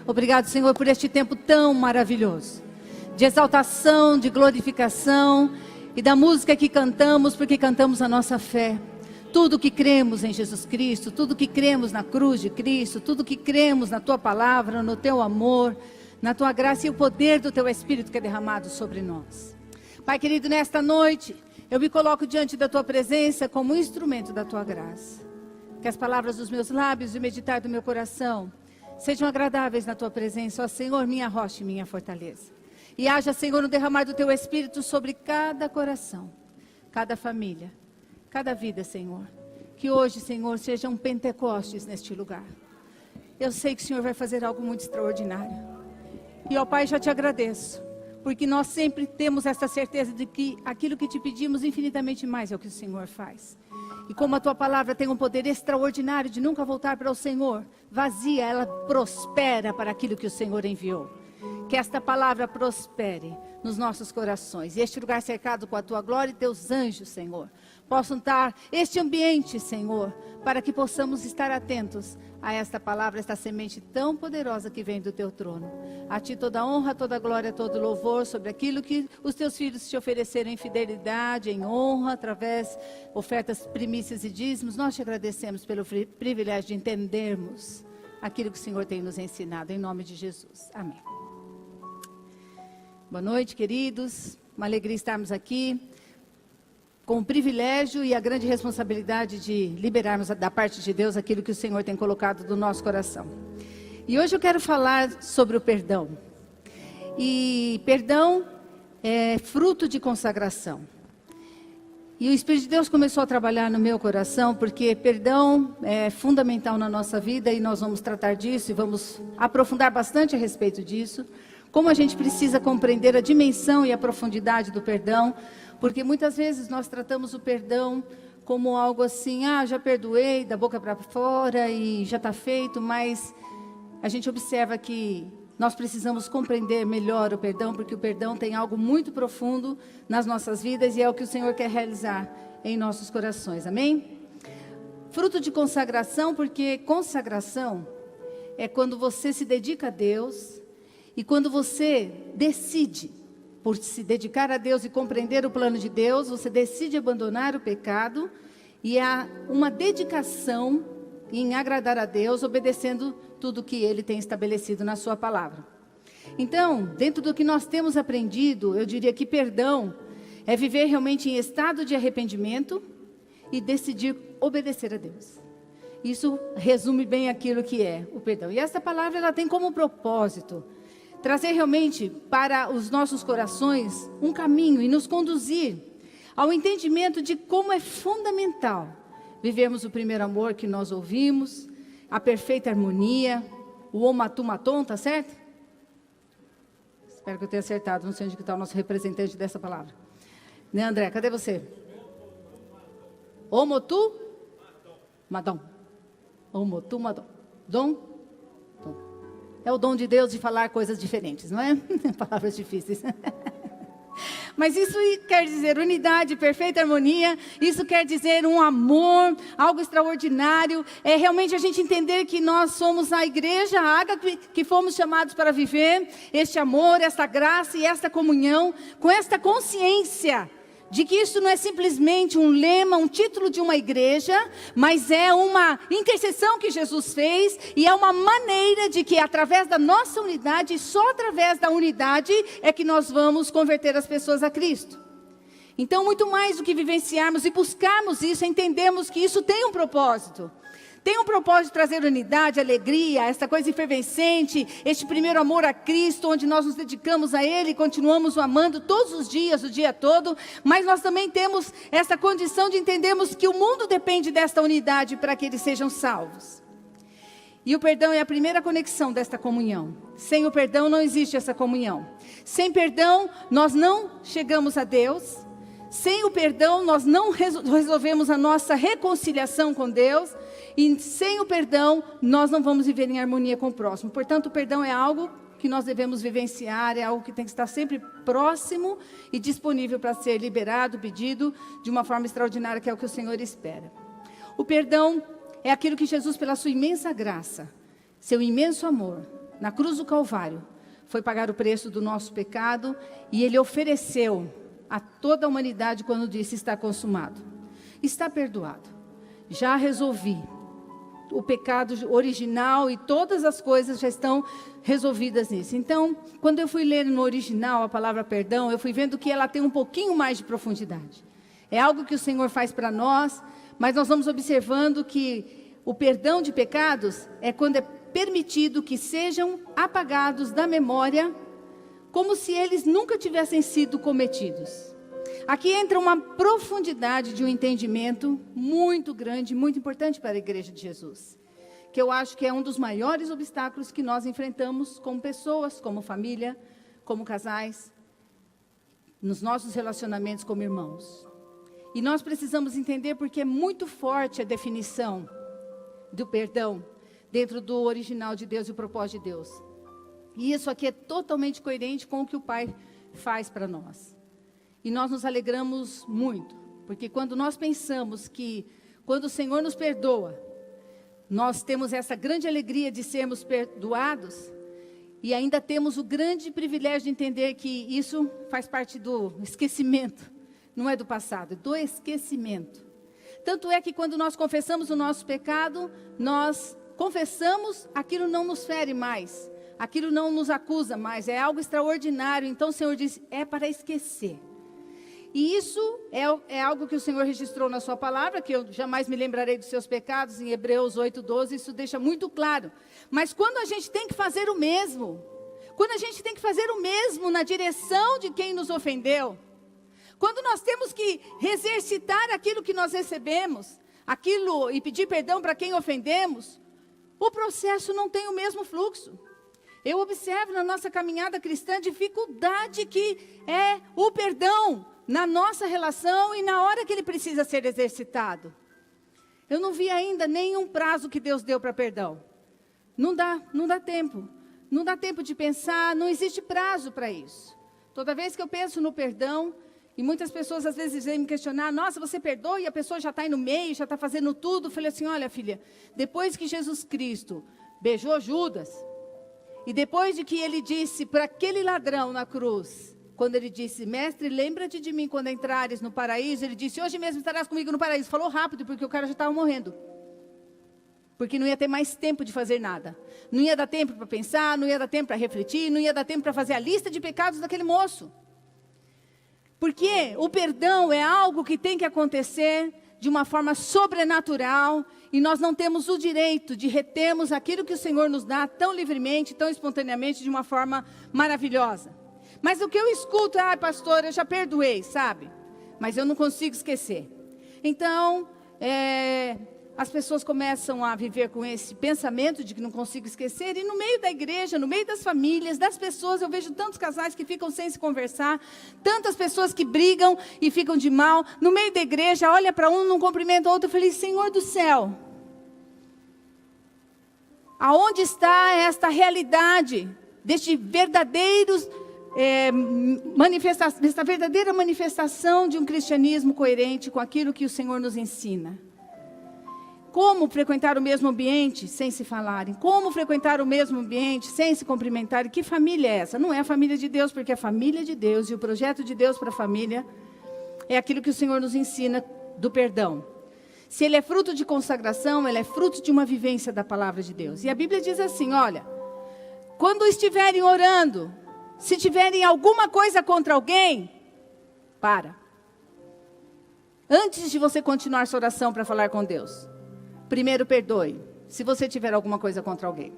Obrigado, Senhor, por este tempo tão maravilhoso, de exaltação, de glorificação e da música que cantamos, porque cantamos a nossa fé. Tudo que cremos em Jesus Cristo, tudo que cremos na cruz de Cristo, tudo que cremos na Tua palavra, no Teu amor, na Tua graça e o poder do Teu Espírito que é derramado sobre nós. Pai querido, nesta noite, eu me coloco diante da Tua presença como instrumento da Tua graça. Que as palavras dos meus lábios e o meditar do meu coração sejam agradáveis na Tua presença, ó Senhor, minha rocha e minha fortaleza. E haja, Senhor, no derramar do Teu Espírito sobre cada coração, cada família, cada vida, Senhor. Que hoje, Senhor, seja um Pentecostes neste lugar. Eu sei que o Senhor vai fazer algo muito extraordinário. E, ó Pai, já te agradeço, porque nós sempre temos essa certeza de que aquilo que te pedimos infinitamente mais é o que o Senhor faz. E como a Tua palavra tem um poder extraordinário de nunca voltar para o Senhor vazia, ela prospera para aquilo que o Senhor enviou. Que esta palavra prospere nos nossos corações. E este lugar cercado com a Tua glória e Teus anjos, Senhor, possam estar este ambiente, Senhor, para que possamos estar atentos a esta palavra, esta semente tão poderosa que vem do Teu trono. A Ti toda honra, toda glória, todo louvor sobre aquilo que os Teus filhos te ofereceram em fidelidade, em honra, através de ofertas, primícias e dízimos. Nós te agradecemos pelo privilégio de entendermos aquilo que o Senhor tem nos ensinado, em nome de Jesus. Amém. Boa noite, queridos. Uma alegria estarmos aqui, com o privilégio e a grande responsabilidade de liberarmos da parte de Deus aquilo que o Senhor tem colocado no nosso coração. E hoje eu quero falar sobre o perdão. E perdão é fruto de consagração. E o Espírito de Deus começou a trabalhar no meu coração, porque perdão é fundamental na nossa vida e nós vamos tratar disso e vamos aprofundar bastante a respeito disso. Como a gente precisa compreender a dimensão e a profundidade do perdão, porque muitas vezes nós tratamos o perdão como algo assim, já perdoei, da boca para fora e já está feito, mas a gente observa que nós precisamos compreender melhor o perdão, porque o perdão tem algo muito profundo nas nossas vidas e é o que o Senhor quer realizar em nossos corações, amém? Fruto de consagração, porque consagração é quando você se dedica a Deus e quando você decide por se dedicar a Deus e compreender o plano de Deus, você decide abandonar o pecado e há uma dedicação em agradar a Deus, obedecendo tudo que Ele tem estabelecido na sua palavra. Então, dentro do que nós temos aprendido, eu diria que perdão é viver realmente em estado de arrependimento e decidir obedecer a Deus. Isso resume bem aquilo que é o perdão. E essa palavra ela tem como propósito trazer realmente para os nossos corações um caminho e nos conduzir ao entendimento de como é fundamental vivermos o primeiro amor que nós ouvimos, a perfeita harmonia, o omatumaton, tá certo? Espero que eu tenha acertado, não sei onde está o nosso representante dessa palavra. Né, André, cadê você? Omotu? Madom. Omotu, madom. Dom? É o dom de Deus de falar coisas diferentes, não é? Palavras difíceis. Mas isso quer dizer unidade, perfeita harmonia. Isso quer dizer um amor, algo extraordinário. É realmente a gente entender que nós somos a igreja, a Ágape, que fomos chamados para viver este amor, esta graça e esta comunhão, com esta consciência de que isso não é simplesmente um lema, um título de uma igreja, mas é uma intercessão que Jesus fez e é uma maneira de que através da nossa unidade, só através da unidade é que nós vamos converter as pessoas a Cristo. Então, muito mais do que vivenciarmos e buscarmos isso, entendemos que isso tem um propósito. Tem um propósito de trazer unidade, alegria, essa coisa efervescente, este primeiro amor a Cristo, onde nós nos dedicamos a Ele e continuamos o amando todos os dias, o dia todo. Mas nós também temos essa condição de entendermos que o mundo depende desta unidade para que eles sejam salvos. E o perdão é a primeira conexão desta comunhão. Sem o perdão não existe essa comunhão. Sem perdão nós não chegamos a Deus. Sem o perdão nós não resolvemos a nossa reconciliação com Deus. E sem o perdão, nós não vamos viver em harmonia com o próximo. Portanto, o perdão é algo que nós devemos vivenciar, é algo que tem que estar sempre próximo e disponível para ser liberado, pedido, de uma forma extraordinária, que é o que o Senhor espera. O perdão é aquilo que Jesus, pela sua imensa graça, seu imenso amor, na cruz do Calvário, foi pagar o preço do nosso pecado, e Ele ofereceu a toda a humanidade quando disse: está consumado, está perdoado, já resolvi. O pecado original e todas as coisas já estão resolvidas nisso. Então, quando eu fui ler no original a palavra perdão, eu fui vendo que ela tem um pouquinho mais de profundidade. É algo que o Senhor faz para nós, mas nós vamos observando que o perdão de pecados é quando é permitido que sejam apagados da memória, como se eles nunca tivessem sido cometidos. Aqui entra uma profundidade de um entendimento muito grande, muito importante para a Igreja de Jesus, que eu acho que é um dos maiores obstáculos que nós enfrentamos como pessoas, como família, como casais, nos nossos relacionamentos como irmãos. E nós precisamos entender porque é muito forte a definição do perdão dentro do original de Deus e o propósito de Deus. E isso aqui é totalmente coerente com o que o Pai faz para nós. E nós nos alegramos muito, porque quando nós pensamos que, quando o Senhor nos perdoa, nós temos essa grande alegria de sermos perdoados, e ainda temos o grande privilégio de entender que isso faz parte do esquecimento, não é do passado, é do esquecimento. Tanto é que quando nós confessamos o nosso pecado, nós confessamos, aquilo não nos fere mais, aquilo não nos acusa mais, é algo extraordinário. Então o Senhor diz, é para esquecer. E isso é algo que o Senhor registrou na sua palavra, que eu jamais me lembrarei dos seus pecados, em Hebreus 8:12, isso deixa muito claro. Mas quando a gente tem que fazer o mesmo, quando a gente tem que fazer o mesmo na direção de quem nos ofendeu, quando nós temos que exercitar aquilo que nós recebemos, aquilo e pedir perdão para quem ofendemos, o processo não tem o mesmo fluxo. Eu observo na nossa caminhada cristã a dificuldade que é o perdão na nossa relação e na hora que ele precisa ser exercitado. Eu não vi ainda nenhum prazo que Deus deu para perdão. Não dá tempo. Não dá tempo de pensar, não existe prazo para isso. Toda vez que eu penso no perdão, e muitas pessoas às vezes vêm me questionar, nossa, você perdoa e a pessoa já está aí no meio, já está fazendo tudo. Eu falei assim, olha filha, depois que Jesus Cristo beijou Judas, e depois de que ele disse para aquele ladrão na cruz, quando ele disse, mestre, lembra-te de mim quando entrares no paraíso, ele disse, hoje mesmo estarás comigo no paraíso. Falou rápido, porque o cara já estava morrendo. Porque não ia ter mais tempo de fazer nada. Não ia dar tempo para pensar, não ia dar tempo para refletir, não ia dar tempo para fazer a lista de pecados daquele moço. Porque o perdão é algo que tem que acontecer de uma forma sobrenatural, e nós não temos o direito de retermos aquilo que o Senhor nos dá tão livremente, tão espontaneamente, de uma forma maravilhosa. Mas o que eu escuto é, pastor, eu já perdoei, sabe? Mas eu não consigo esquecer. Então, as pessoas começam a viver com esse pensamento de que não consigo esquecer, e no meio da igreja, no meio das famílias, das pessoas, eu vejo tantos casais que ficam sem se conversar, tantas pessoas que brigam e ficam de mal, no meio da igreja, olha para um, não cumprimenta o outro, eu falei, Senhor do céu, aonde está esta realidade, deste verdadeiros... esta verdadeira manifestação de um cristianismo coerente com aquilo que o Senhor nos ensina? Como frequentar o mesmo ambiente sem se falarem? Como frequentar o mesmo ambiente sem se cumprimentarem? Que família é essa? Não é a família de Deus, porque a família de Deus e o projeto de Deus para a família é aquilo que o Senhor nos ensina do perdão. Se ele é fruto de consagração, ele é fruto de uma vivência da palavra de Deus. E a Bíblia diz assim, olha, quando estiverem orando, se tiverem alguma coisa contra alguém, para. Antes de você continuar sua oração para falar com Deus, primeiro perdoe, se você tiver alguma coisa contra alguém.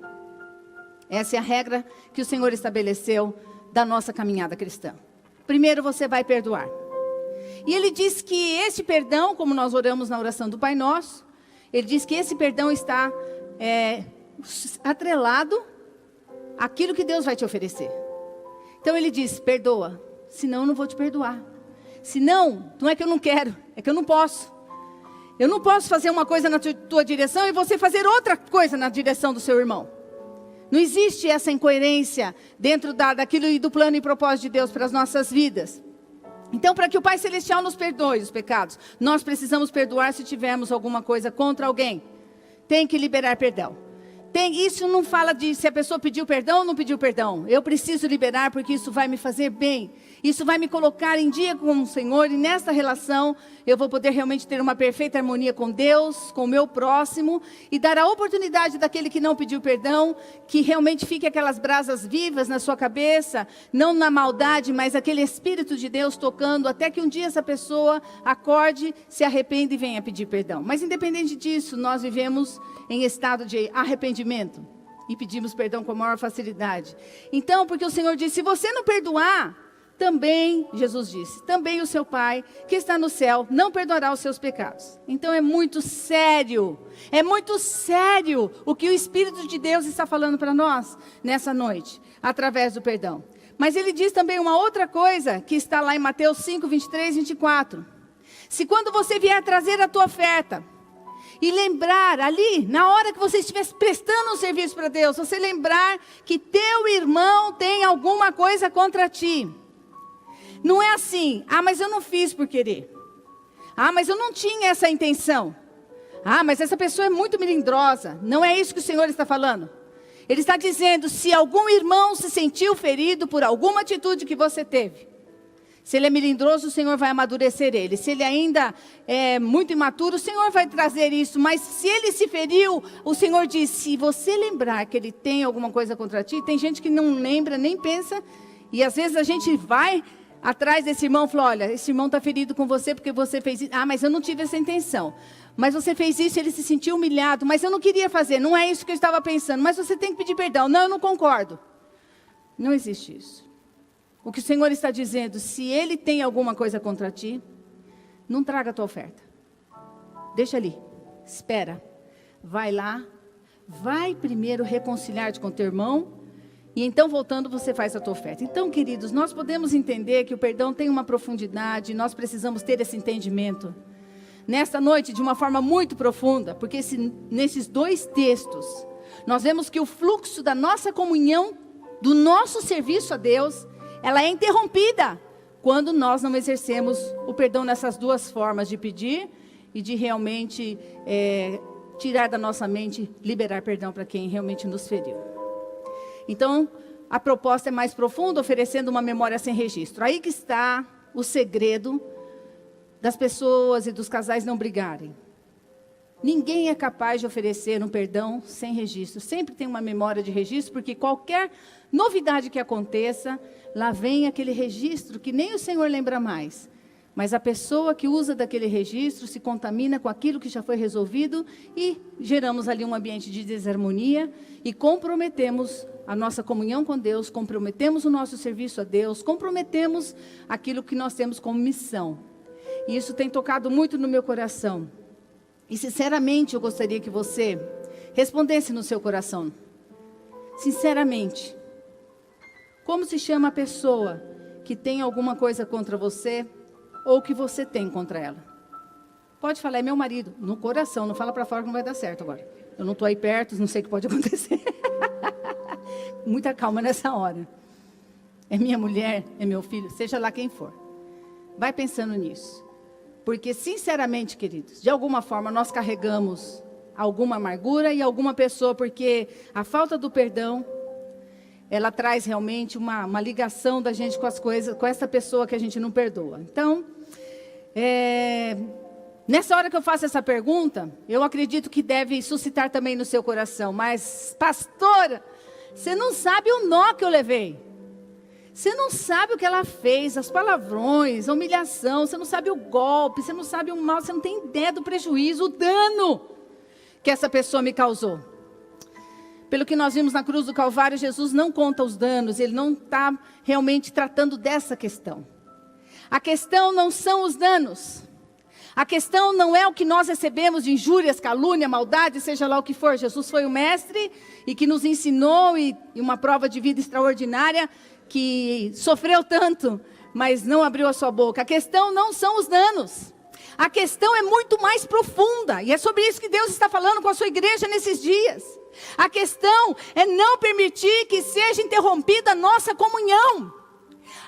Essa é a regra que o Senhor estabeleceu da nossa caminhada cristã. Primeiro você vai perdoar. E ele diz que esse perdão, como nós oramos na oração do Pai Nosso, ele diz que esse perdão está atrelado àquilo que Deus vai te oferecer. Então ele diz, perdoa, senão eu não vou te perdoar. Senão, não é que eu não quero, é que eu não posso. Eu não posso fazer uma coisa na tua direção e você fazer outra coisa na direção do seu irmão. Não existe essa incoerência dentro daquilo e do plano e propósito de Deus para as nossas vidas. Então, para que o Pai Celestial nos perdoe os pecados, nós precisamos perdoar se tivermos alguma coisa contra alguém. Tem que liberar perdão. Isso não fala de se a pessoa pediu perdão ou não pediu perdão. Eu preciso liberar porque isso vai me fazer bem. Isso vai me colocar em dia com o Senhor. E nessa relação eu vou poder realmente ter uma perfeita harmonia com Deus, com o meu próximo. E dar a oportunidade daquele que não pediu perdão, que realmente fique aquelas brasas vivas na sua cabeça. Não na maldade, mas aquele Espírito de Deus tocando. Até que um dia essa pessoa acorde, se arrependa e venha pedir perdão. Mas independente disso, nós vivemos em estado de arrependimento e pedimos perdão com a maior facilidade. Então, porque o Senhor disse, se você não perdoar, também, Jesus disse, também o seu Pai que está no céu não perdoará os seus pecados. Então é muito sério o que o Espírito de Deus está falando para nós nessa noite, através do perdão. Mas ele diz também uma outra coisa, que está lá em Mateus 5, 23, 24. Se quando você vier trazer a tua oferta, e lembrar ali, na hora que você estiver prestando um serviço para Deus, você lembrar que teu irmão tem alguma coisa contra ti. Não é assim, mas eu não fiz por querer. Mas eu não tinha essa intenção. Mas essa pessoa é muito melindrosa. Não é isso que o Senhor está falando. Ele está dizendo, se algum irmão se sentiu ferido por alguma atitude que você teve, se ele é melindroso, o Senhor vai amadurecer ele. Se ele ainda é muito imaturo, o Senhor vai trazer isso. Mas se ele se feriu, o Senhor diz, se você lembrar que ele tem alguma coisa contra ti, tem gente que não lembra, nem pensa. E às vezes a gente vai atrás desse irmão e fala, olha, esse irmão está ferido com você porque você fez isso. Mas eu não tive essa intenção. Mas você fez isso, ele se sentiu humilhado. Mas eu não queria fazer, não é isso que eu estava pensando. Mas você tem que pedir perdão. Não, eu não concordo. Não existe isso. O que o Senhor está dizendo, se ele tem alguma coisa contra ti, não traga a tua oferta. Deixa ali, espera. Vai lá, vai primeiro reconciliar-te com teu irmão, e então voltando você faz a tua oferta. Então, queridos, nós podemos entender que o perdão tem uma profundidade, nós precisamos ter esse entendimento. Nesta noite, de uma forma muito profunda, porque nesses dois textos, nós vemos que o fluxo da nossa comunhão, do nosso serviço a Deus, ela é interrompida quando nós não exercemos o perdão nessas duas formas de pedir e de realmente tirar da nossa mente, liberar perdão para quem realmente nos feriu. Então, a proposta é mais profunda, oferecendo uma memória sem registro. Aí que está o segredo das pessoas e dos casais não brigarem. Ninguém é capaz de oferecer um perdão sem registro. Sempre tem uma memória de registro, porque qualquer novidade que aconteça, lá vem aquele registro que nem o Senhor lembra mais. Mas a pessoa que usa daquele registro se contamina com aquilo que já foi resolvido e geramos ali um ambiente de desarmonia e comprometemos a nossa comunhão com Deus, comprometemos o nosso serviço a Deus, comprometemos aquilo que nós temos como missão. E isso tem tocado muito no meu coração. E sinceramente eu gostaria que você respondesse no seu coração. Sinceramente. Como se chama a pessoa que tem alguma coisa contra você ou que você tem contra ela? Pode falar, é meu marido. No coração, não fala para fora que não vai dar certo agora. Eu não estou aí perto, não sei o que pode acontecer. Muita calma nessa hora. É minha mulher, é meu filho, seja lá quem for. Vai pensando nisso. Porque, sinceramente, queridos, de alguma forma nós carregamos alguma amargura e alguma pessoa, porque a falta do perdão, ela traz realmente uma ligação da gente com as coisas, com essa pessoa que a gente não perdoa. Então, nessa hora que eu faço essa pergunta, eu acredito que deve suscitar também no seu coração. Mas, pastora, você não sabe o nó que eu levei. Você não sabe o que ela fez, as palavrões, a humilhação, você não sabe o golpe, você não sabe o mal, você não tem ideia do prejuízo, o dano que essa pessoa me causou. Pelo que nós vimos na cruz do Calvário, Jesus não conta os danos, ele não está realmente tratando dessa questão. A questão não são os danos. A questão não é o que nós recebemos de injúrias, calúnia, maldade, seja lá o que for. Jesus foi o mestre e que nos ensinou e uma prova de vida extraordinária, que sofreu tanto, mas não abriu a sua boca. A questão não são os danos. A questão é muito mais profunda. E é sobre isso que Deus está falando com a sua igreja nesses dias. A questão é não permitir que seja interrompida a nossa comunhão.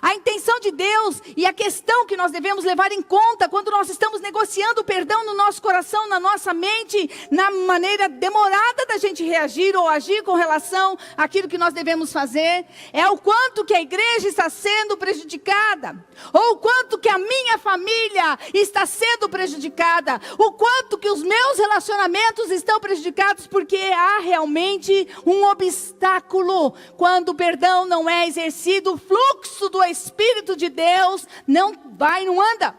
A intenção de Deus e a questão que nós devemos levar em conta quando nós estamos negociando o perdão no nosso coração, na nossa mente, na maneira demorada da gente reagir ou agir com relação àquilo que nós devemos fazer, é o quanto que a igreja está sendo prejudicada, ou o quanto que a minha família está sendo prejudicada, o quanto que os meus relacionamentos estão prejudicados, porque há realmente um obstáculo quando o perdão não é exercido, o fluxo do Espírito de Deus não vai, não anda.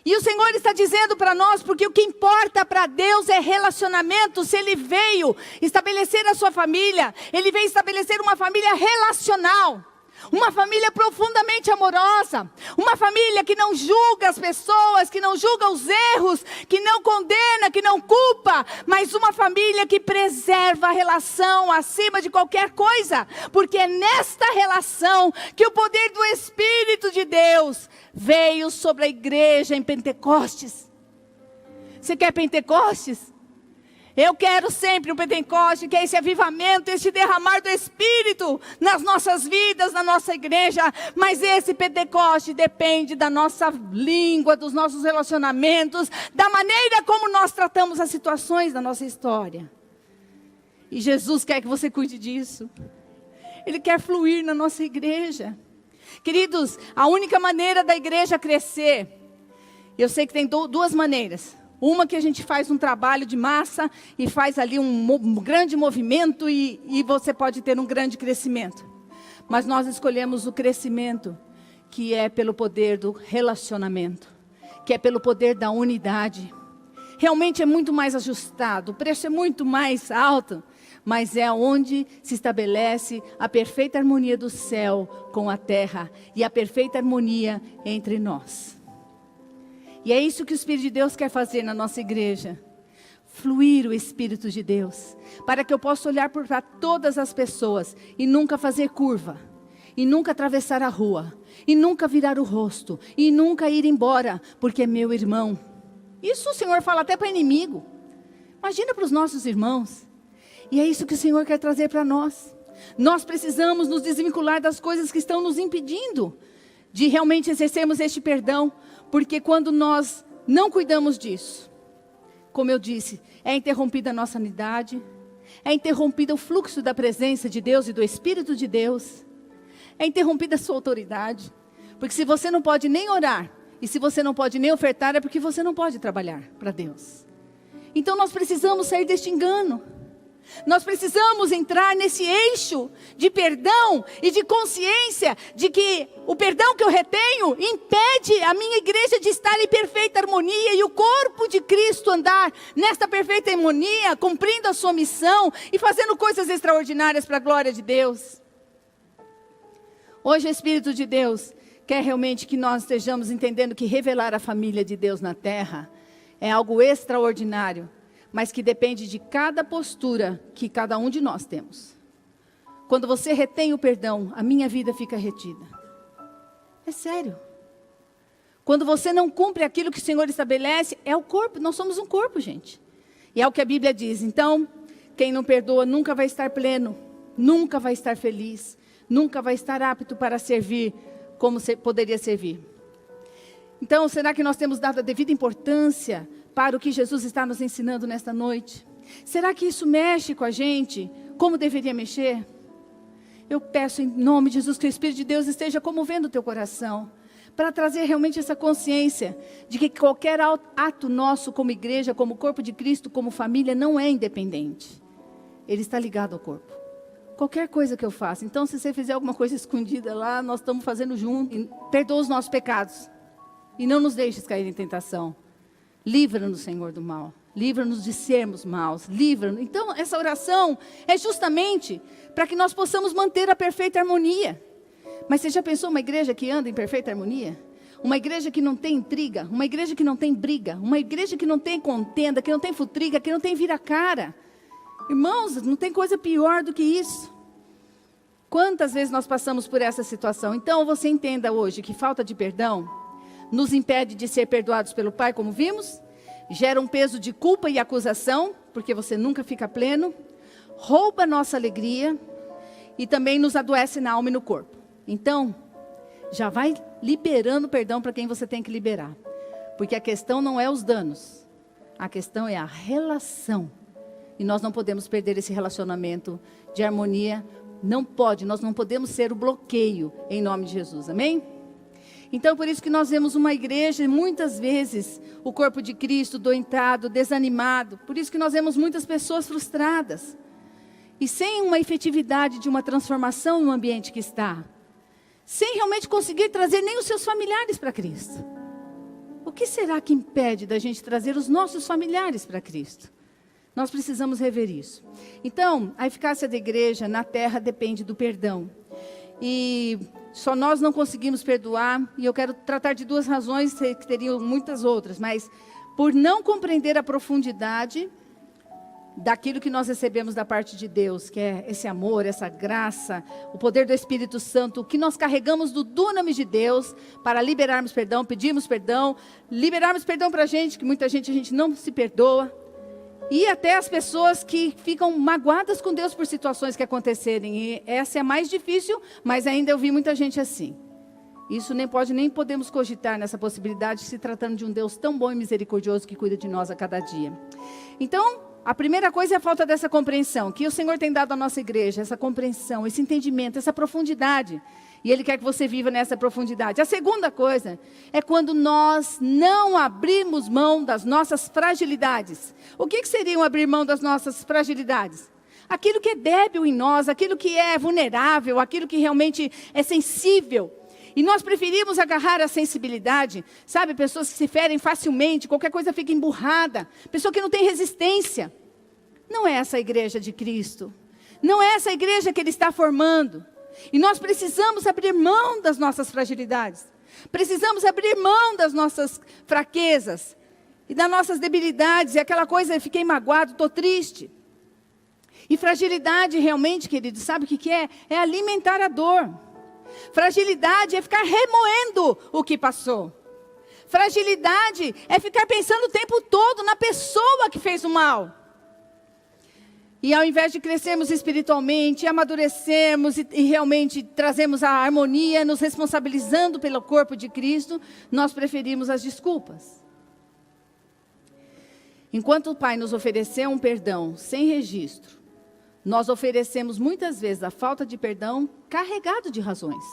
E o Senhor está dizendo para nós, porque o que importa para Deus é relacionamento. Se Ele veio estabelecer a sua família, Ele veio estabelecer uma família relacional. Uma família profundamente amorosa, uma família que não julga as pessoas, que não julga os erros, que não condena, que não culpa, mas uma família que preserva a relação acima de qualquer coisa, porque é nesta relação que o poder do Espírito de Deus veio sobre a igreja em Pentecostes. Você quer Pentecostes? Eu quero sempre um Pentecoste, que é esse avivamento, esse derramar do Espírito nas nossas vidas, na nossa igreja. Mas esse Pentecoste depende da nossa língua, dos nossos relacionamentos, da maneira como nós tratamos as situações da nossa história. E Jesus quer que você cuide disso. Ele quer fluir na nossa igreja. Queridos, a única maneira da igreja crescer, eu sei que tem duas maneiras. Uma que a gente faz um trabalho de massa e faz ali um grande movimento e você pode ter um grande crescimento. Mas nós escolhemos o crescimento que é pelo poder do relacionamento, que é pelo poder da unidade. Realmente é muito mais ajustado, o preço é muito mais alto, mas é onde se estabelece a perfeita harmonia do céu com a terra e a perfeita harmonia entre nós. E é isso que o Espírito de Deus quer fazer na nossa igreja. Fluir o Espírito de Deus. Para que eu possa olhar para todas as pessoas e nunca fazer curva. E nunca atravessar a rua. E nunca virar o rosto. E nunca ir embora, porque é meu irmão. Isso o Senhor fala até para inimigo. Imagina para os nossos irmãos. E é isso que o Senhor quer trazer para nós. Nós precisamos nos desvincular das coisas que estão nos impedindo de realmente exercermos este perdão. Porque quando nós não cuidamos disso, como eu disse, é interrompida a nossa unidade, é interrompido o fluxo da presença de Deus e do Espírito de Deus, é interrompida a sua autoridade. Porque se você não pode nem orar, e se você não pode nem ofertar, é porque você não pode trabalhar para Deus. Então nós precisamos sair deste engano. Nós precisamos entrar nesse eixo de perdão e de consciência de que o perdão que eu retenho impede a minha igreja de estar em perfeita harmonia e o corpo de Cristo andar nesta perfeita harmonia, cumprindo a sua missão e fazendo coisas extraordinárias para a glória de Deus. Hoje o Espírito de Deus quer realmente que nós estejamos entendendo que revelar a família de Deus na terra é algo extraordinário, mas que depende de cada postura que cada um de nós temos. Quando você retém o perdão, a minha vida fica retida. É sério. Quando você não cumpre aquilo que o Senhor estabelece, é o corpo, nós somos um corpo, gente. E é o que a Bíblia diz. Então, quem não perdoa nunca vai estar pleno, nunca vai estar feliz, nunca vai estar apto para servir como poderia servir. Então, será que nós temos dado a devida importância para o que Jesus está nos ensinando nesta noite? Será que isso mexe com a gente como deveria mexer? Eu peço em nome de Jesus que o Espírito de Deus esteja comovendo o teu coração, para trazer realmente essa consciência de que qualquer ato nosso como igreja, como corpo de Cristo, como família, não é independente. Ele está ligado ao corpo. Qualquer coisa que eu faça. Então, se você fizer alguma coisa escondida lá, nós estamos fazendo junto. Perdoa os nossos pecados. E não nos deixes cair em tentação. Livra-nos, Senhor, do mal. Livra-nos de sermos maus. Livra-nos. Então, essa oração é justamente para que nós possamos manter a perfeita harmonia. Mas você já pensou uma igreja que anda em perfeita harmonia? Uma igreja que não tem intriga, uma igreja que não tem briga, uma igreja que não tem contenda, que não tem futriga, que não tem vira-cara. Irmãos, não tem coisa pior do que isso. Quantas vezes nós passamos por essa situação? Então, você entenda hoje que falta de perdão nos impede de ser perdoados pelo Pai, como vimos, gera um peso de culpa e acusação, porque você nunca fica pleno, rouba a nossa alegria e também nos adoece na alma e no corpo. Então, já vai liberando perdão para quem você tem que liberar. Porque a questão não é os danos. A questão é a relação. E nós não podemos perder esse relacionamento de harmonia. Não pode, nós não podemos ser o bloqueio em nome de Jesus. Amém? Então, por isso que nós vemos uma igreja, muitas vezes, o corpo de Cristo doentado, desanimado. Por isso que nós vemos muitas pessoas frustradas. E sem uma efetividade de uma transformação no ambiente que está. Sem realmente conseguir trazer nem os seus familiares para Cristo. O que será que impede da gente trazer os nossos familiares para Cristo? Nós precisamos rever isso. Então, a eficácia da igreja na terra depende do perdão. E só nós não conseguimos perdoar, e eu quero tratar de duas razões, que teriam muitas outras, mas por não compreender a profundidade daquilo que nós recebemos da parte de Deus, que é esse amor, essa graça, o poder do Espírito Santo, o que nós carregamos do dunamis de Deus, para liberarmos perdão, pedirmos perdão, liberarmos perdão para a gente, que muita gente a gente não se perdoa. E até as pessoas que ficam magoadas com Deus por situações que acontecerem. E essa é a mais difícil, mas ainda eu vi muita gente assim. Isso nem podemos cogitar nessa possibilidade, se tratando de um Deus tão bom e misericordioso que cuida de nós a cada dia. Então, a primeira coisa é a falta dessa compreensão, que o Senhor tem dado à nossa igreja, essa compreensão, esse entendimento, essa profundidade. E Ele quer que você viva nessa profundidade. A segunda coisa é quando nós não abrimos mão das nossas fragilidades. O que seriam abrir mão das nossas fragilidades? Aquilo que é débil em nós, aquilo que é vulnerável, aquilo que realmente é sensível. E nós preferimos agarrar a sensibilidade, sabe? Pessoas que se ferem facilmente, qualquer coisa fica emburrada. Pessoa que não tem resistência. Não é essa a igreja de Cristo. Não é essa a igreja que Ele está formando. E nós precisamos abrir mão das nossas fragilidades. Precisamos abrir mão das nossas fraquezas. E das nossas debilidades. E aquela coisa, eu fiquei magoado, estou triste. E fragilidade realmente, querido, sabe o que é? É alimentar a dor. Fragilidade é ficar remoendo o que passou. Fragilidade é ficar pensando o tempo todo na pessoa que fez o mal. E ao invés de crescermos espiritualmente, amadurecermos e realmente trazemos a harmonia, nos responsabilizando pelo corpo de Cristo, nós preferimos as desculpas. Enquanto o Pai nos ofereceu um perdão sem registro, nós oferecemos muitas vezes a falta de perdão carregado de razões.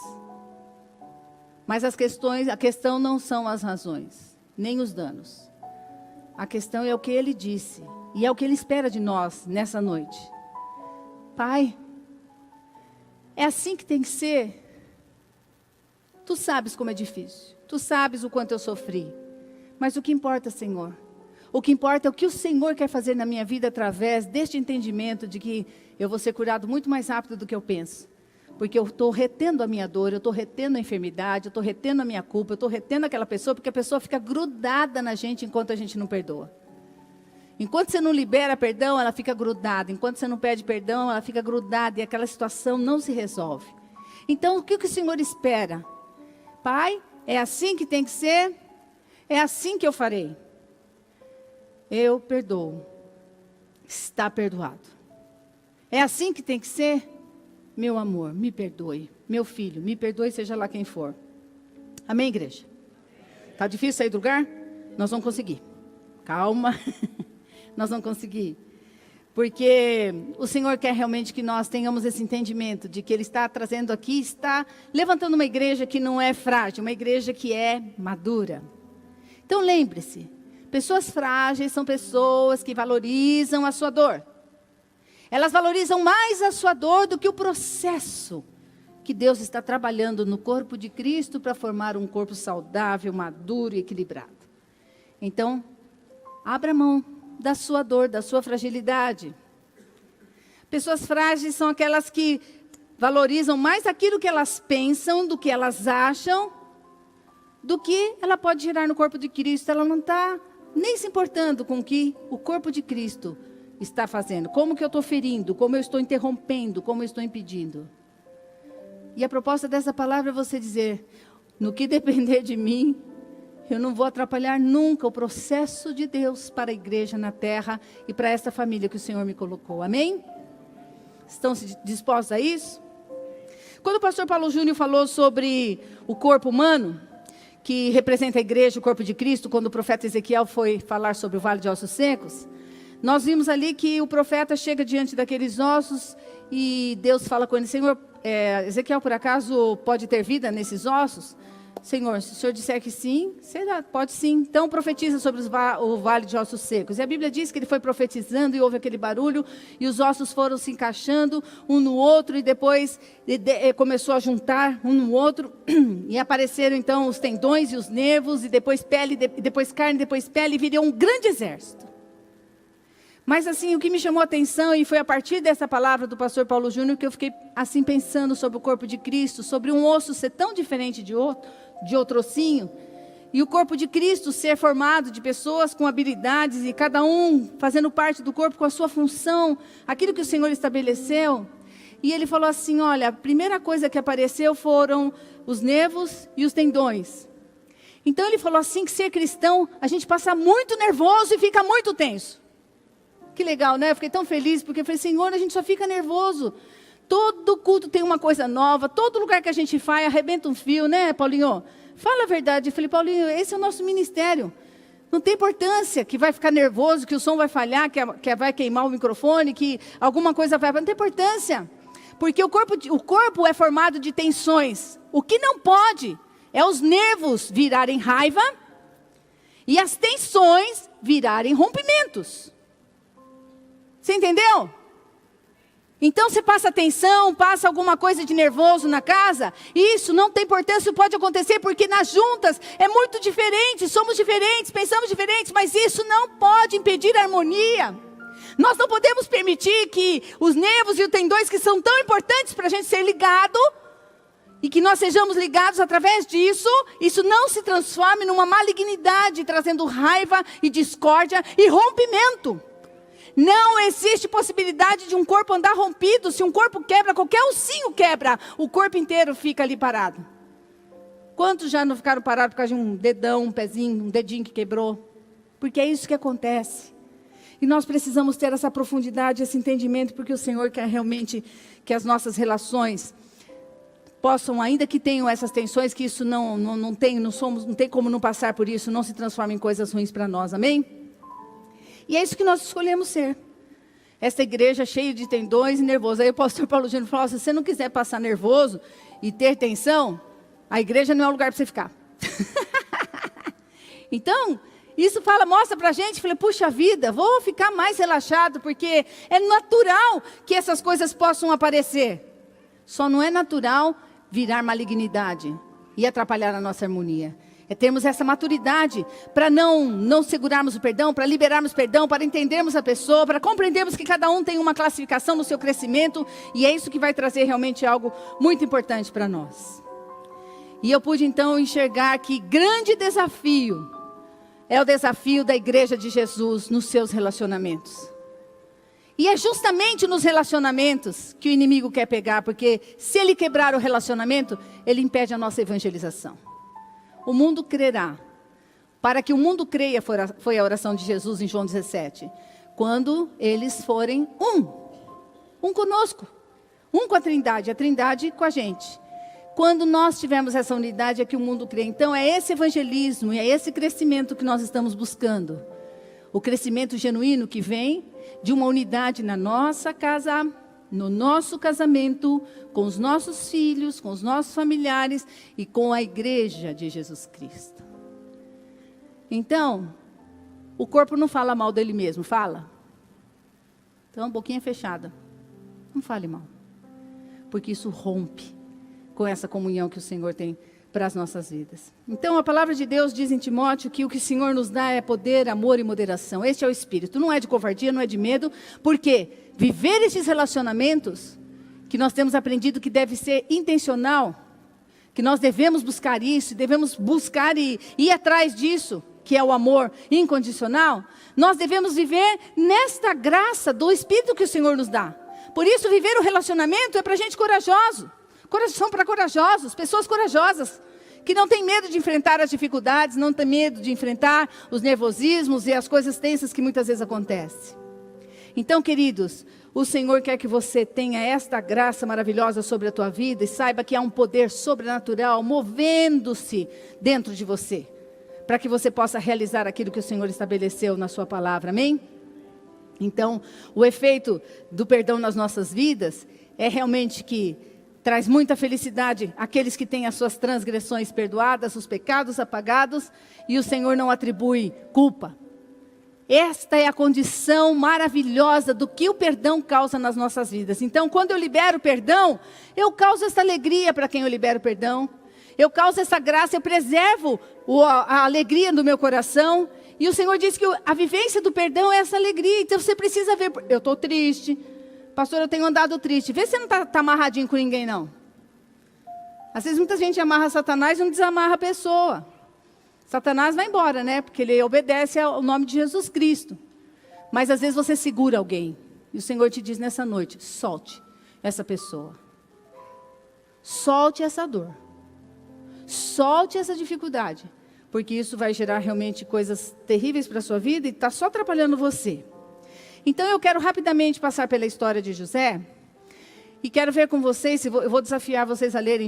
Mas a questão não são as razões, nem os danos. A questão é o que Ele disse. E é o que Ele espera de nós nessa noite. Pai, é assim que tem que ser. Tu sabes como é difícil. Tu sabes o quanto eu sofri. Mas o que importa, Senhor? O que importa é o que o Senhor quer fazer na minha vida através deste entendimento de que eu vou ser curado muito mais rápido do que eu penso. Porque eu estou retendo a minha dor, eu estou retendo a enfermidade, eu estou retendo a minha culpa, eu estou retendo aquela pessoa, porque a pessoa fica grudada na gente enquanto a gente não perdoa. Enquanto você não libera perdão, ela fica grudada. Enquanto você não pede perdão, ela fica grudada. E aquela situação não se resolve. Então, o que o Senhor espera? Pai, é assim que tem que ser? É assim que eu farei. Eu perdoo. Está perdoado. É assim que tem que ser? Meu amor, me perdoe. Meu filho, me perdoe, seja lá quem for. Amém, igreja? Está difícil sair do lugar? Nós vamos conseguir. Calma. Nós vamos conseguir. Porque o Senhor quer realmente que nós tenhamos esse entendimento de que Ele está trazendo aqui, está levantando uma igreja que não é frágil, uma igreja que é madura. Então lembre-se, pessoas frágeis são pessoas que valorizam a sua dor. Elas valorizam mais a sua dor do que o processo que Deus está trabalhando no corpo de Cristo para formar um corpo saudável, maduro e equilibrado. Então, abra mão da sua dor, da sua fragilidade. Pessoas frágeis são aquelas que valorizam mais aquilo que elas pensam, do que elas acham, do que ela pode gerar no corpo de Cristo. Ela não está nem se importando com o que o corpo de Cristo está fazendo. Como que eu estou ferindo, como eu estou interrompendo, como eu estou impedindo. E a proposta dessa palavra é você dizer, no que depender de mim, eu não vou atrapalhar nunca o processo de Deus para a igreja na terra e para esta família que o Senhor me colocou. Amém? Estão dispostos a isso? Quando o pastor Paulo Júnior falou sobre o corpo humano, que representa a igreja, o corpo de Cristo, quando o profeta Ezequiel foi falar sobre o vale de ossos secos, nós vimos ali que o profeta chega diante daqueles ossos e Deus fala com ele: Senhor, Ezequiel, por acaso pode ter vida nesses ossos? Senhor, se o Senhor disser que sim, será, pode sim. Então profetiza sobre o vale de ossos secos. E a Bíblia diz que ele foi profetizando e houve aquele barulho e os ossos foram se encaixando um no outro e depois começou a juntar um no outro e apareceram então os tendões e os nervos e depois pele, depois carne, depois pele, e virou um grande exército. Mas assim, o que me chamou a atenção, e foi a partir dessa palavra do pastor Paulo Júnior que eu fiquei assim pensando sobre o corpo de Cristo, sobre um osso ser tão diferente de outro ossinho, e o corpo de Cristo ser formado de pessoas com habilidades, e cada um fazendo parte do corpo com a sua função, aquilo que o Senhor estabeleceu. E ele falou assim: olha, a primeira coisa que apareceu foram os nervos e os tendões. Então ele falou assim, que ser cristão, a gente passa muito nervoso e fica muito tenso. Que legal, né? Eu fiquei tão feliz, porque eu falei: Senhor, a gente só fica nervoso. Todo culto tem uma coisa nova, todo lugar que a gente vai, arrebenta um fio, né, Paulinho? Fala a verdade. Eu falei: Paulinho, esse é o nosso ministério. Não tem importância que vai ficar nervoso, que o som vai falhar, que vai queimar o microfone, que alguma coisa vai... Não tem importância. Porque o corpo é formado de tensões. O que não pode é os nervos virarem raiva e as tensões virarem rompimentos. Você entendeu? Então você passa tensão, passa alguma coisa de nervoso na casa, isso não tem importância, pode acontecer porque nas juntas é muito diferente, somos diferentes, pensamos diferentes, mas isso não pode impedir a harmonia. Nós não podemos permitir que os nervos e os tendões, que são tão importantes para a gente ser ligado, e que nós sejamos ligados através disso, isso não se transforme numa malignidade, trazendo raiva e discórdia e rompimento. Não existe possibilidade de um corpo andar rompido. Se um corpo quebra, qualquer ossinho quebra, o corpo inteiro fica ali parado. Quantos já não ficaram parados por causa de um dedão, um pezinho, um dedinho que quebrou? Porque é isso que acontece. E nós precisamos ter essa profundidade, esse entendimento, porque o Senhor quer realmente que as nossas relações possam, ainda que tenham essas tensões, que isso não tem como não passar por isso, não se transforma em coisas ruins para nós, amém? E é isso que nós escolhemos ser. Essa igreja cheia de tendões e nervoso. Aí o pastor Paulo Júnior falou: se você não quiser passar nervoso e ter tensão, a igreja não é o lugar para você ficar. Então, isso mostra para a gente, falei: puxa vida, vou ficar mais relaxado, porque é natural que essas coisas possam aparecer. Só não é natural virar malignidade e atrapalhar a nossa harmonia. É termos essa maturidade para não segurarmos o perdão, para liberarmos perdão, para entendermos a pessoa, para compreendermos que cada um tem uma classificação no seu crescimento, e é isso que vai trazer realmente algo muito importante para nós. E eu pude então enxergar que grande desafio é o desafio da igreja de Jesus nos seus relacionamentos. E é justamente nos relacionamentos que o inimigo quer pegar, porque se ele quebrar o relacionamento, ele impede a nossa evangelização. O mundo crerá. Para que o mundo creia, foi a oração de Jesus em João 17. Quando eles forem um conosco, um com a Trindade com a gente. Quando nós tivermos essa unidade, é que o mundo crê. Então é esse evangelismo e é esse crescimento que nós estamos buscando. O crescimento genuíno que vem de uma unidade na nossa casa, no nosso casamento, com os nossos filhos, com os nossos familiares e com a igreja de Jesus Cristo. Então, o corpo não fala mal dele mesmo, fala? Então, boquinha fechada. Não fale mal. Porque isso rompe com essa comunhão que o Senhor tem para as nossas vidas. Então, a palavra de Deus diz em Timóteo que o que o Senhor nos dá é poder, amor e moderação. Este é o Espírito. Não é de covardia, não é de medo, porque viver esses relacionamentos, que nós temos aprendido que deve ser intencional, que nós devemos buscar isso, devemos buscar e ir atrás disso, que é o amor incondicional, nós devemos viver nesta graça do Espírito que o Senhor nos dá. Por isso, viver o relacionamento é para gente corajoso. São para corajosos, pessoas corajosas, que não têm medo de enfrentar as dificuldades, não têm medo de enfrentar os nervosismos e as coisas tensas que muitas vezes acontecem. Então, queridos, O Senhor quer que você tenha esta graça maravilhosa sobre a tua vida e saiba que há um poder sobrenatural movendo-se dentro de você, para que você possa realizar aquilo que o Senhor estabeleceu na sua palavra, amém? Então, o efeito do perdão nas nossas vidas é realmente que traz muita felicidade àqueles que têm as suas transgressões perdoadas, os pecados apagados, e o Senhor não atribui culpa. Esta é a condição maravilhosa do que o perdão causa nas nossas vidas. Então, quando eu libero o perdão, eu causo essa alegria para quem eu libero o perdão. Eu causo essa graça, eu preservo a alegria do meu coração. E o Senhor diz que a vivência do perdão é essa alegria. Então, você precisa ver, eu estou triste. Pastor, eu tenho andado triste. Vê se você não está amarradinho com ninguém, não. Às vezes, muita gente amarra Satanás e não desamarra a pessoa. Satanás vai embora, né? Porque ele obedece ao nome de Jesus Cristo. Mas às vezes você segura alguém. E o Senhor te diz nessa noite, solte essa pessoa. Solte essa dor. Solte essa dificuldade. Porque isso vai gerar realmente coisas terríveis para a sua vida e está só atrapalhando você. Então eu quero rapidamente passar pela história de José. E quero ver com vocês, eu vou desafiar vocês a lerem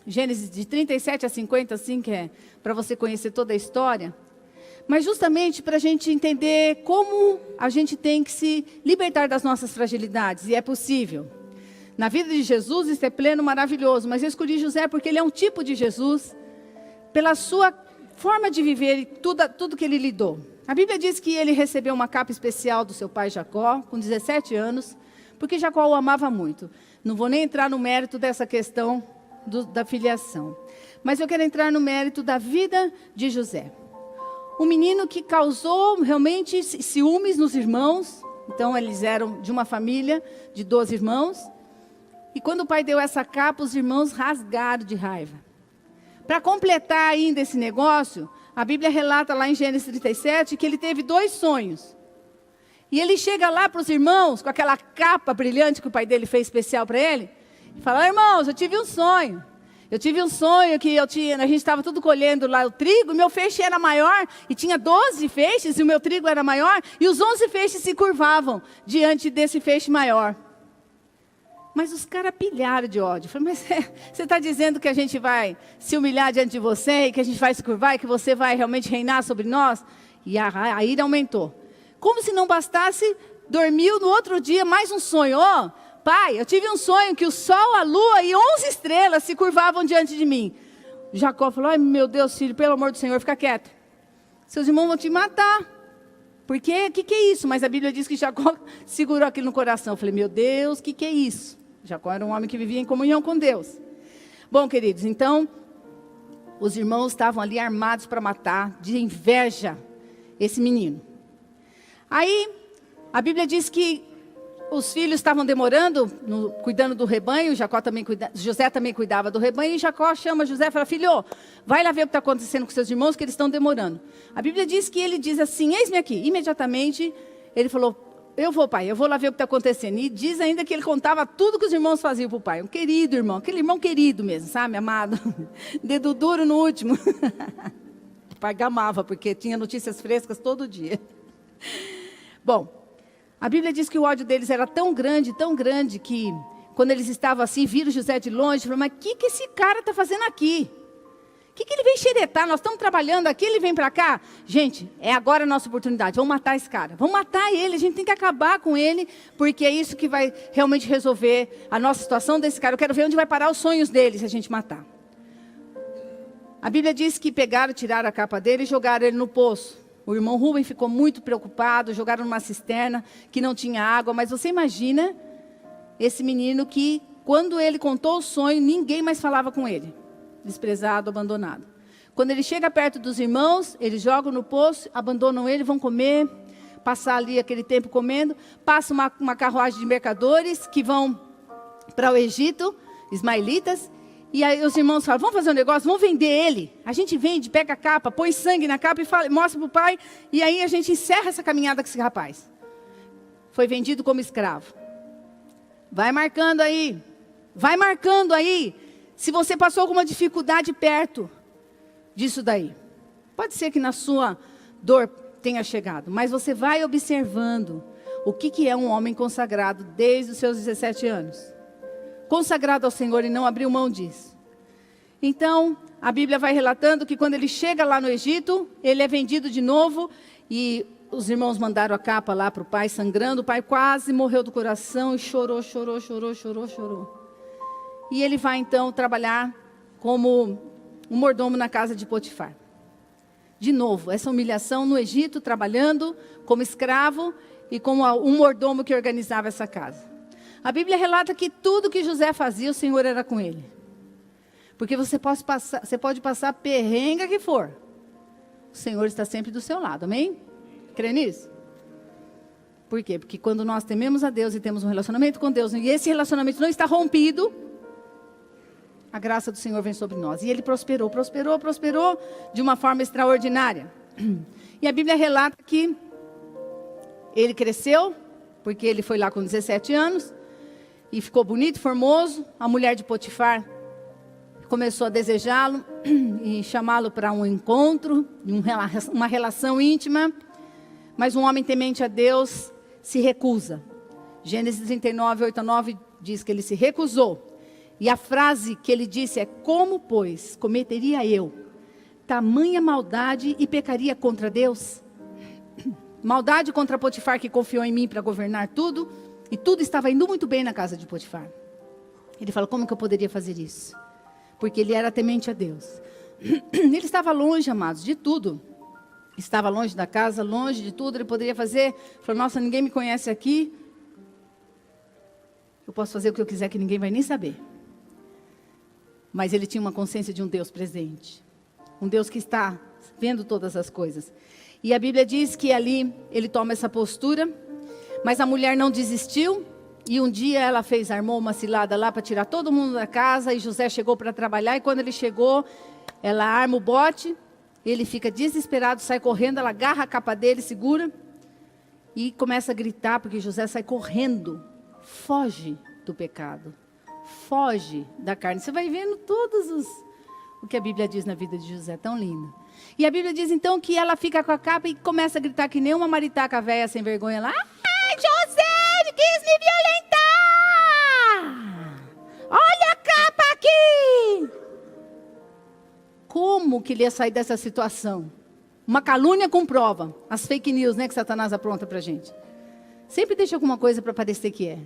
Gênesis de 37 a 50, assim, que é para você conhecer toda a história. Mas justamente para a gente entender como a gente tem que se libertar das nossas fragilidades. E é possível. Na vida de Jesus isso é pleno, maravilhoso. Mas eu escolhi José porque ele é um tipo de Jesus. Pela sua forma de viver e tudo que ele lidou. A Bíblia diz que ele recebeu uma capa especial do seu pai Jacó, com 17 anos. Porque Jacó o amava muito. Não vou nem entrar no mérito dessa questão da filiação. Mas eu quero entrar no mérito da vida de José. Um menino que causou realmente ciúmes nos irmãos. Então eles eram de uma família de 12 irmãos. E quando o pai deu essa capa, os irmãos rasgaram de raiva. Para completar ainda esse negócio, a Bíblia relata lá em Gênesis 37 que ele teve 2 sonhos. E ele chega lá para os irmãos, com aquela capa brilhante que o pai dele fez especial para ele, e fala, irmãos, eu tive um sonho. Eu tive um sonho que a gente estava tudo colhendo lá o trigo, e meu feixe era maior, e tinha 12 feixes, e o meu trigo era maior, e os 11 feixes se curvavam diante desse feixe maior. Mas os caras pilharam de ódio. Eu falei, mas você está dizendo que a gente vai se humilhar diante de você, e que a gente vai se curvar, e que você vai realmente reinar sobre nós? E a ira aumentou. Como se não bastasse, dormiu no outro dia, mais um sonho. Pai, eu tive um sonho que o sol, a lua e 11 estrelas se curvavam diante de mim. Jacó falou, ai meu Deus, filho, pelo amor do Senhor, fica quieto. Seus irmãos vão te matar. Porque, o que é isso? Mas a Bíblia diz que Jacó segurou aquilo no coração. Eu falei, meu Deus, o que é isso? Jacó era um homem que vivia em comunhão com Deus. Bom, queridos, então, os irmãos estavam ali armados para matar, de inveja, esse menino. Aí, a Bíblia diz que os filhos estavam demorando, cuidando do rebanho, José também cuidava do rebanho, e Jacó chama José e fala, filho, vai lá ver o que está acontecendo com seus irmãos, que eles estão demorando. A Bíblia diz que ele diz assim, eis-me aqui. Imediatamente, ele falou, eu vou, pai, eu vou lá ver o que está acontecendo. E diz ainda que ele contava tudo que os irmãos faziam para o pai. Um querido irmão, aquele irmão querido mesmo, sabe, amado. Dedo duro no último. O pai gamava, porque tinha notícias frescas todo dia. Bom, a Bíblia diz que o ódio deles era tão grande, que quando eles estavam assim, viram José de longe, falaram, mas o que esse cara está fazendo aqui? O que ele vem xeretar? Nós estamos trabalhando aqui, ele vem para cá? Gente, é agora a nossa oportunidade, vamos matar esse cara. Vamos matar ele, a gente tem que acabar com ele, porque é isso que vai realmente resolver a nossa situação desse cara. Eu quero ver onde vai parar os sonhos dele se a gente matar. A Bíblia diz que pegaram, tiraram a capa dele e jogaram ele no poço. O irmão Rubem ficou muito preocupado, jogaram numa cisterna que não tinha água. Mas você imagina esse menino que, quando ele contou o sonho, ninguém mais falava com ele. Desprezado, abandonado. Quando ele chega perto dos irmãos, eles jogam no poço, abandonam ele, vão comer, passar ali aquele tempo comendo. Passa uma carruagem de mercadores que vão para o Egito, ismaelitas. E aí os irmãos falam, vamos fazer um negócio, vamos vender ele. A gente vende, pega a capa, põe sangue na capa e mostra para o pai. E aí a gente encerra essa caminhada com esse rapaz. Foi vendido como escravo. Vai marcando aí. Vai marcando aí. Se você passou alguma dificuldade perto disso daí. Pode ser que na sua dor tenha chegado. Mas você vai observando o que é um homem consagrado desde os seus 17 anos. Consagrado ao Senhor e não abriu mão disso. Então, a Bíblia vai relatando que quando ele chega lá no Egito, ele é vendido de novo e os irmãos mandaram a capa lá para o pai sangrando. O pai quase morreu do coração e chorou. E ele vai então trabalhar como um mordomo na casa de Potifar. De novo, essa humilhação no Egito, trabalhando como escravo e como um mordomo que organizava essa casa. A Bíblia relata que tudo que José fazia, o Senhor era com ele. Porque você pode passar perrenga que for. O Senhor está sempre do seu lado, amém? Crê nisso? Por quê? Porque quando nós tememos a Deus e temos um relacionamento com Deus, e esse relacionamento não está rompido, a graça do Senhor vem sobre nós. E ele prosperou de uma forma extraordinária. E a Bíblia relata que ele cresceu, porque ele foi lá com 17 anos, e ficou bonito, formoso. A mulher de Potifar começou a desejá-lo e chamá-lo para um encontro, uma relação íntima. Mas um homem temente a Deus se recusa. Gênesis 39, 8 a 9 diz que ele se recusou. E a frase que ele disse é: como, pois, cometeria eu tamanha maldade e pecaria contra Deus? Maldade contra Potifar, que confiou em mim para governar tudo, e tudo estava indo muito bem na casa de Potifar. Ele fala: como que eu poderia fazer isso? Porque ele era temente a Deus. Ele estava longe, amados, de tudo. Estava longe da casa, longe de tudo. Ele poderia fazer, ele falou: nossa, ninguém me conhece aqui, eu posso fazer o que eu quiser que ninguém vai nem saber. Mas ele tinha uma consciência de um Deus presente. Um Deus que está vendo todas as coisas. E a Bíblia diz que ali ele toma essa postura. Mas a mulher não desistiu. E um dia ela armou uma cilada lá para tirar todo mundo da casa. E José chegou para trabalhar. E quando ele chegou, ela arma o bote. Ele fica desesperado, sai correndo. Ela agarra a capa dele, segura. E começa a gritar, porque José sai correndo. Foge do pecado. Foge da carne. Você vai vendo o que a Bíblia diz na vida de José, tão lindo. E a Bíblia diz então que ela fica com a capa e começa a gritar que nem uma maritaca velha sem vergonha lá: ai, José, quis me violentar! Olha a capa aqui! Como que ele ia sair dessa situação? Uma calúnia com prova. As fake news, né, que Satanás apronta pra gente. Sempre deixa alguma coisa para parecer que é.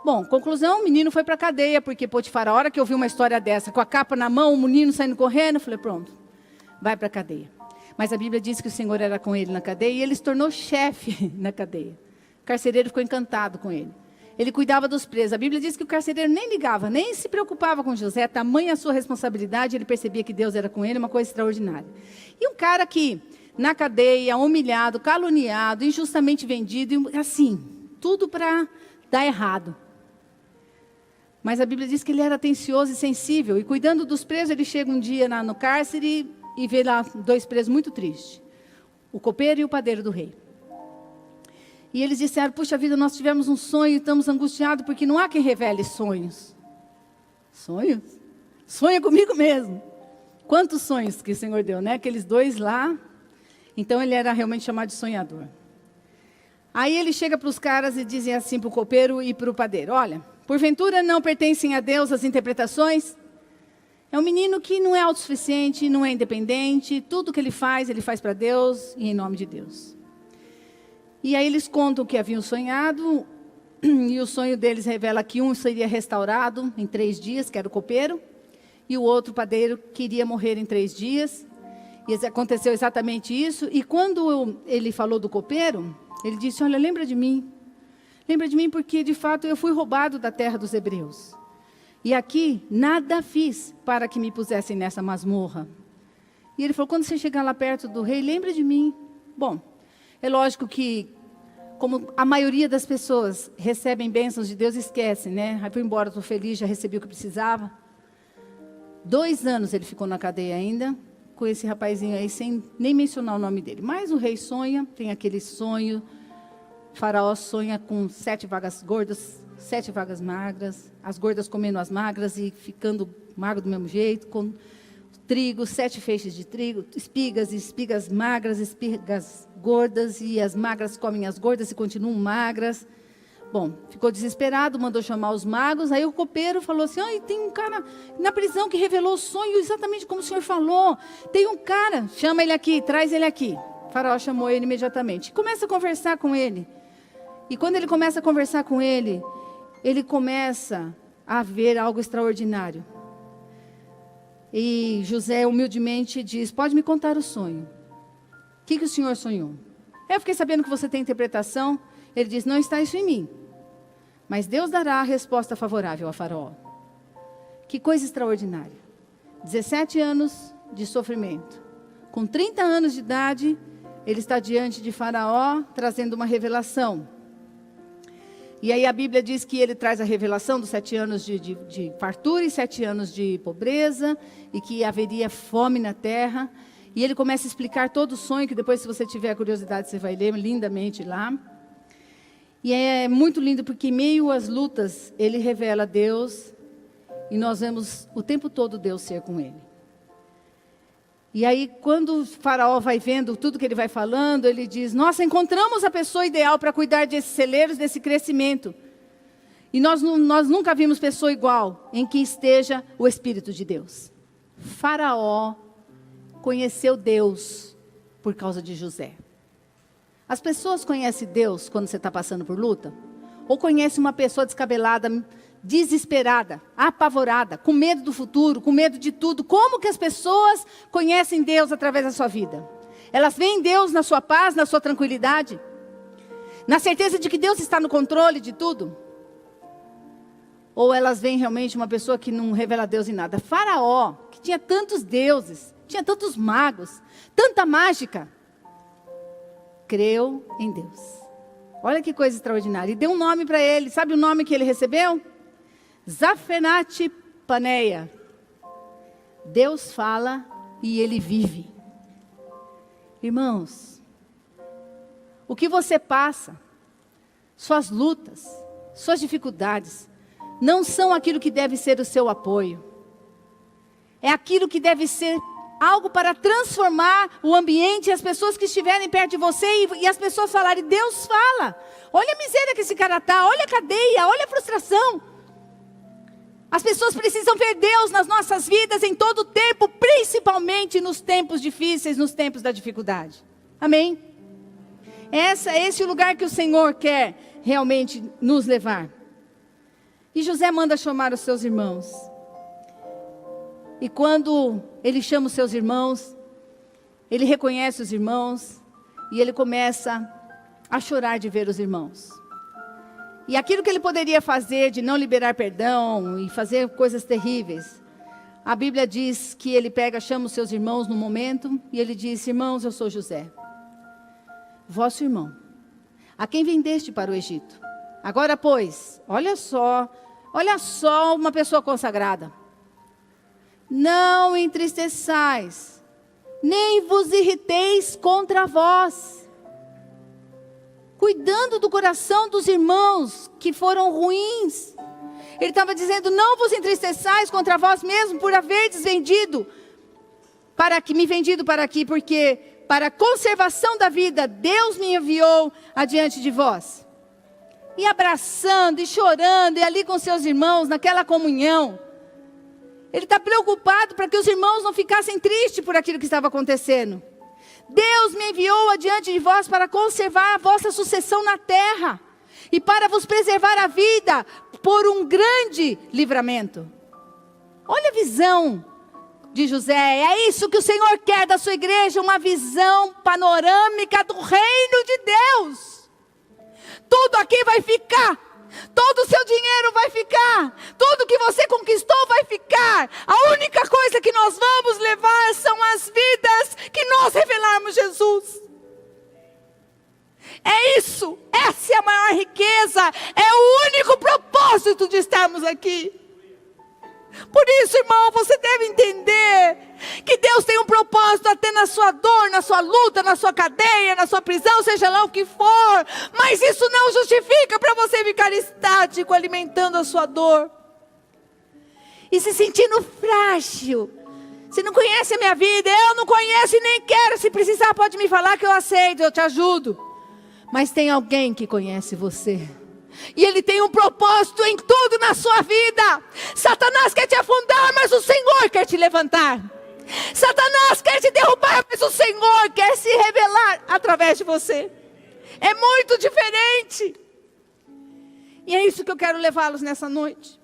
Bom, conclusão, o menino foi para a cadeia, porque Potifar, a hora que eu vi uma história dessa, com a capa na mão, o menino saindo correndo, eu falei: pronto, vai para a cadeia. Mas a Bíblia diz que o Senhor era com ele na cadeia, e ele se tornou chefe na cadeia. O carcereiro ficou encantado com ele. Ele cuidava dos presos. A Bíblia diz que o carcereiro nem ligava, nem se preocupava com José, tamanha a sua responsabilidade, ele percebia que Deus era com ele, uma coisa extraordinária. E um cara que, na cadeia, humilhado, caluniado, injustamente vendido, assim, tudo para dar errado. Mas a Bíblia diz que ele era atencioso e sensível. E cuidando dos presos, ele chega um dia no cárcere e vê lá 2 presos muito tristes. O copeiro e o padeiro do rei. E eles disseram: puxa vida, nós tivemos um sonho e estamos angustiados porque não há quem revele sonhos. Sonhos? Sonha comigo mesmo. Quantos sonhos que o Senhor deu, né? Aqueles 2 lá. Então ele era realmente chamado de sonhador. Aí ele chega para os caras e dizem assim para o copeiro e para o padeiro: olha, porventura não pertencem a Deus as interpretações? É um menino que não é autossuficiente, não é independente. Tudo que ele faz para Deus e em nome de Deus. E aí eles contam o que haviam sonhado. E o sonho deles revela que um seria restaurado em 3 dias, que era o copeiro. E o outro padeiro queria morrer em 3 dias. E aconteceu exatamente isso. E quando ele falou do copeiro, ele disse: olha, lembra de mim. Lembra de mim porque, de fato, eu fui roubado da terra dos hebreus. E aqui, nada fiz para que me pusessem nessa masmorra. E ele falou: quando você chegar lá perto do rei, lembra de mim. Bom, é lógico que, como a maioria das pessoas recebem bênçãos de Deus, esquecem, né? Aí fui embora, estou feliz, já recebi o que precisava. 2 anos ele ficou na cadeia ainda, com esse rapazinho aí, sem nem mencionar o nome dele. Mas o rei sonha, tem aquele sonho. O faraó sonha com 7 vagas gordas, 7 vagas magras, as gordas comendo as magras e ficando magro do mesmo jeito, trigo, 7 feixes de trigo, espigas magras, espigas gordas, e as magras comem as gordas e continuam magras. Bom, ficou desesperado, mandou chamar os magos. Aí o copeiro falou assim: tem um cara na prisão que revelou o sonho exatamente como o senhor falou. Tem um cara, chama ele aqui, traz ele aqui. O faraó chamou ele imediatamente. Começa a conversar com ele. E quando ele começa a conversar com ele, ele começa a ver algo extraordinário. E José humildemente diz: pode me contar o sonho. O que o senhor sonhou? Eu fiquei sabendo que você tem interpretação. Ele diz: não está isso em mim, mas Deus dará a resposta favorável a Faraó. Que coisa extraordinária. 17 anos de sofrimento. Com 30 anos de idade, ele está diante de Faraó, trazendo uma revelação. E aí a Bíblia diz que ele traz a revelação dos 7 anos de fartura e 7 anos de pobreza, e que haveria fome na terra. E ele começa a explicar todo o sonho, que depois, se você tiver curiosidade, você vai ler lindamente lá. E é muito lindo, porque em meio às lutas, ele revela Deus, e nós vemos o tempo todo Deus ser com ele. E aí, quando o Faraó vai vendo tudo que ele vai falando, ele diz: nossa, encontramos a pessoa ideal para cuidar desses celeiros, desse crescimento. E nós nunca vimos pessoa igual, em que esteja o Espírito de Deus. Faraó conheceu Deus por causa de José. As pessoas conhecem Deus quando você está passando por luta? Ou conhece uma pessoa descabelada, desesperada, apavorada, com medo do futuro, com medo de tudo? Como que as pessoas conhecem Deus através da sua vida? Elas veem Deus na sua paz, na sua tranquilidade? Na certeza de que Deus está no controle de tudo? Ou elas veem realmente uma pessoa que não revela Deus em nada? Faraó, que tinha tantos deuses, tinha tantos magos, tanta mágica, creu em Deus. Olha que coisa extraordinária. E deu um nome para ele. Sabe o nome que ele recebeu? Zafenate Paneia. Deus fala e ele vive. Irmãos, o que você passa, suas lutas, suas dificuldades, não são aquilo que deve ser o seu apoio. É aquilo que deve ser algo para transformar o ambiente e as pessoas que estiverem perto de você, e as pessoas falarem: Deus fala. Olha a miséria que esse cara está, olha a cadeia, olha a frustração. As pessoas precisam ver Deus nas nossas vidas em todo o tempo, principalmente nos tempos difíceis, nos tempos da dificuldade. Amém? Esse é o lugar que o Senhor quer realmente nos levar. E José manda chamar os seus irmãos. E quando ele chama os seus irmãos, ele reconhece os irmãos, e ele começa a chorar de ver os irmãos. E aquilo que ele poderia fazer, de não liberar perdão e fazer coisas terríveis, a Bíblia diz que ele chama os seus irmãos no momento, e ele diz: irmãos, eu sou José, vosso irmão, a quem vendeste para o Egito. Agora, pois, olha só uma pessoa consagrada. Não entristeçais, nem vos irriteis contra vós, cuidando do coração dos irmãos que foram ruins. Ele estava dizendo: não vos entristeçais contra vós mesmo, por haverdes vendido me vendido para aqui, porque para a conservação da vida Deus me enviou adiante de vós. E abraçando e chorando, e ali com seus irmãos, naquela comunhão, ele está preocupado para que os irmãos não ficassem tristes por aquilo que estava acontecendo. Deus me enviou adiante de vós para conservar a vossa sucessão na terra, e para vos preservar a vida por um grande livramento. Olha a visão de José. É isso que o Senhor quer da sua igreja, uma visão panorâmica do reino de Deus. Tudo aqui vai ficar, todo o seu dinheiro vai ficar, tudo que você conquistou vai ficar. A única coisa que nós vamos levar são as vidas que nós revelarmos Jesus. É isso, essa é a maior riqueza, é o único propósito de estarmos aqui. Por isso, irmão, você deve entender que Deus tem um propósito até na sua dor, na sua luta, na sua cadeia, na sua prisão, seja lá o que for. Mas isso não justifica para você ficar estático, alimentando a sua dor e se sentindo frágil, Se não conhece a minha vida, eu não conheço e nem quero. Se precisar, pode me falar que eu aceito, eu te ajudo. Mas tem alguém que conhece você. E Ele tem um propósito em tudo na sua vida. Satanás quer te afundar, mas o Senhor quer te levantar. Satanás quer te derrubar, mas o Senhor quer se revelar através de você. É muito diferente. E é isso que eu quero levá-los nessa noite.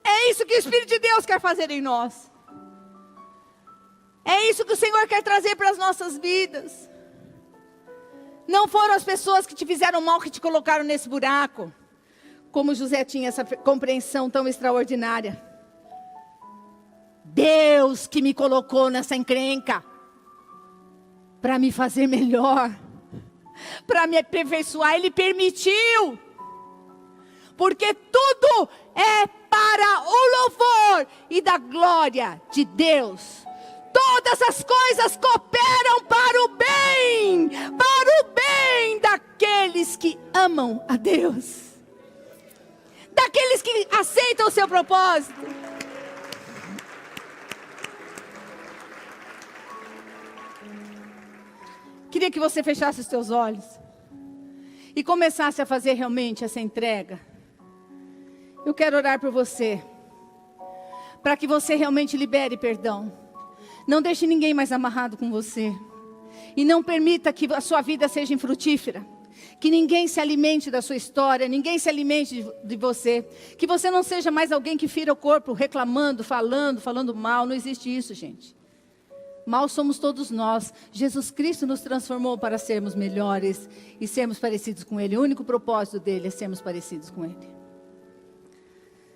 É isso que o Espírito de Deus quer fazer em nós. É isso que o Senhor quer trazer para as nossas vidas. Não foram as pessoas que te fizeram mal que te colocaram nesse buraco. Como José tinha essa compreensão tão extraordinária. Deus que me colocou nessa encrenca. Para me fazer melhor. Para me aperfeiçoar. Ele permitiu. Porque tudo é para o louvor e da glória de Deus. Todas as coisas cooperam para o bem daqueles que amam a Deus. Daqueles que aceitam o seu propósito. Queria que você fechasse os seus olhos e começasse a fazer realmente essa entrega. Eu quero orar por você, para que você realmente libere perdão. Não deixe ninguém mais amarrado com você. E não permita que a sua vida seja infrutífera. Que ninguém se alimente da sua história, ninguém se alimente de você. Que você não seja mais alguém que fira o corpo, reclamando, falando mal. Não existe isso, gente. Mal somos todos nós. Jesus Cristo nos transformou para sermos melhores e sermos parecidos com Ele. O único propósito dele é sermos parecidos com Ele.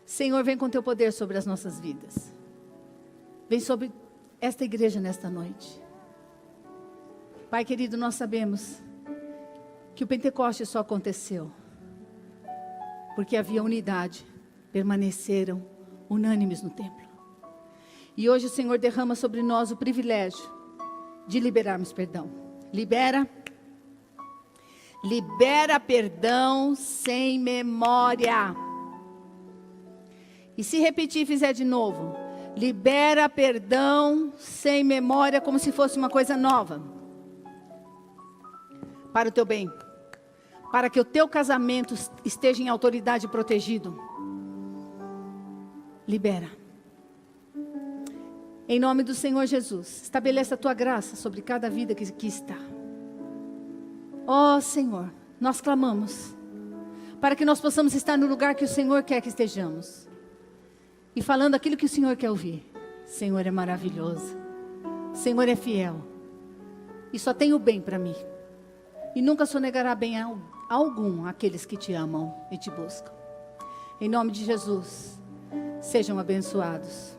Senhor, vem com teu poder sobre as nossas vidas. Vem sobre esta igreja nesta noite. Pai querido, nós sabemos que o Pentecoste só aconteceu porque havia unidade, permaneceram unânimes no templo. E hoje o Senhor derrama sobre nós o privilégio de liberarmos perdão. Libera perdão sem memória. E se repetir, fizer de novo, libera perdão sem memória, como se fosse uma coisa nova. Para o teu bem. Para que o teu casamento esteja em autoridade e protegido. Libera. Em nome do Senhor Jesus, estabeleça a tua graça sobre cada vida que aqui está. Ó Senhor, nós clamamos. Para que nós possamos estar no lugar que o Senhor quer que estejamos. E falando aquilo que o Senhor quer ouvir. Senhor é maravilhoso. Senhor é fiel. E só tem o bem para mim. E nunca sonegará bem algum àqueles que te amam e te buscam. Em nome de Jesus, sejam abençoados.